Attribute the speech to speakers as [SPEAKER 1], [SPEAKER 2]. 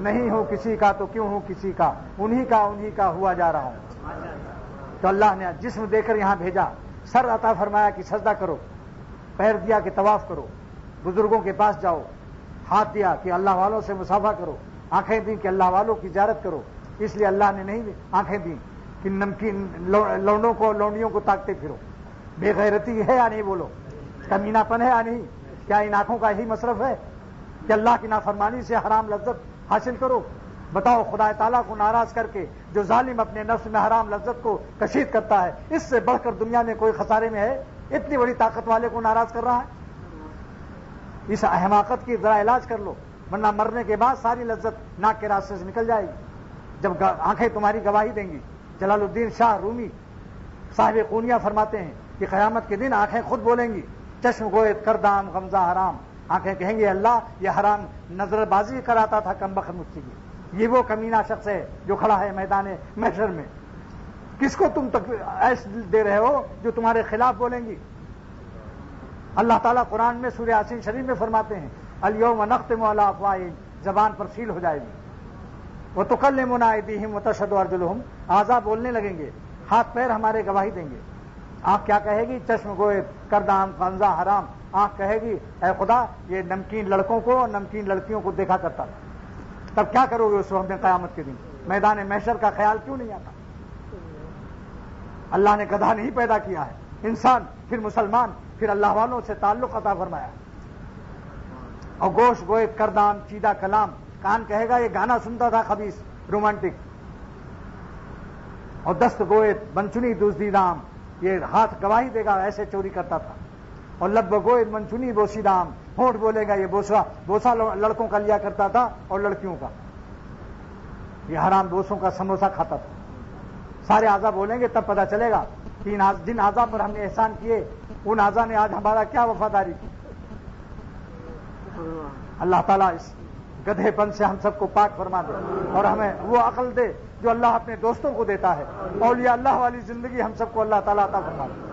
[SPEAKER 1] نہیں ہوں کسی کا تو کیوں ہوں کسی کا، انہی کا ہوا جا رہا ہوں۔ تو اللہ نے جسم دے کر یہاں بھیجا، سر عطا فرمایا کہ سجدہ کرو، پیر دیا کہ طواف کرو، بزرگوں کے پاس جاؤ، ہاتھ دیا کہ اللہ والوں سے مصافحہ کرو، آنکھیں دی کہ اللہ والوں کی زیارت کرو۔ اس لیے اللہ نے نہیں آنکھیں دی کہ نمکین لونڈوں کو لونڈیوں کو تاکتے پھرو۔ بے غیرتی ہے یا نہیں بولو، کمینہ پن ہے یا نہیں؟ کیا ان آنکھوں کا یہی مصرف ہے کہ اللہ کی نافرمانی سے حرام لذت حاصل کرو؟ بتاؤ، خدا تعالیٰ کو ناراض کر کے جو ظالم اپنے نفس میں حرام لذت کو کشید کرتا ہے، اس سے بڑھ کر دنیا میں کوئی خسارے میں ہے؟ اتنی بڑی طاقت والے کو ناراض کر رہا ہے۔ اس حماقت کی ذرا علاج کر لو، ورنہ مرنے کے بعد ساری لذت ناک کے راستے سے نکل جائے گی۔ جب آنکھیں تمہاری گواہی دیں گی، جلال الدین شاہ رومی صاحب قونیہ فرماتے ہیں کہ قیامت کے دن آنکھیں خود بولیں گی، چشم گوئے کردام غمزہ حرام۔ آنکھیں کہیں گے اللہ یہ حرام نظر بازی کراتا تھا کمبخت مجھ سے۔ یہ وہ کمینہ شخص ہے جو کھڑا ہے میدان محشر میں۔ کس کو تم تک ایس دے رہے ہو جو تمہارے خلاف بولیں گی؟ اللہ تعالیٰ قرآن میں سورہ یاسین شریف میں فرماتے ہیں الیوم نختم علی افواہہم، زبان پر سیل ہو جائے گی، وتکلمنا ایدیہم وتشہد ارجلہم، اعضاء بولنے لگیں گے، ہاتھ پیر ہمارے گواہی دیں گے۔ آنکھ کیا کہے گی؟ چشم گوئے کردام غمزہ حرام۔ آنکھ کہے گی اے خدا یہ نمکین لڑکوں کو اور نمکین لڑکیوں کو دیکھا کرتا تھا۔ تب کیا کرو گے اس وقت میں قیامت کے دن؟ میدان محشر کا خیال کیوں نہیں آتا؟ اللہ نے گدھا نہیں پیدا کیا ہے، انسان، پھر مسلمان، پھر اللہ والوں سے تعلق عطا فرمایا۔ اور گوش گوئے کردام چیدہ کلام، کان کہے گا یہ گانا سنتا تھا خبیث رومانٹک۔ اور دست گوئے بنچنی دزدی دام، یہ ہاتھ گواہی دے گا ایسے چوری کرتا تھا۔ اور لب گوئے منچنی بوسی دام، ہونٹ بولے گا یہ بوسا لڑکوں کا لیا کرتا تھا اور لڑکیوں کا، یہ حرام بوسوں کا سموسہ کھاتا تھا۔ سارے اعضاء بولیں گے تب پتہ چلے گا کہ جن اعضاء پر ہم نے احسان کیے ان اعضاء نے آج ہمارا کیا وفاداری کی۔ اللہ تعالیٰ اس گدھے پن سے ہم سب کو پاک فرما دے اور ہمیں وہ عقل دے جو اللہ اپنے دوستوں کو دیتا ہے۔ اولیاء اللہ والی زندگی ہم سب کو اللہ تعالیٰ عطا فرما دے۔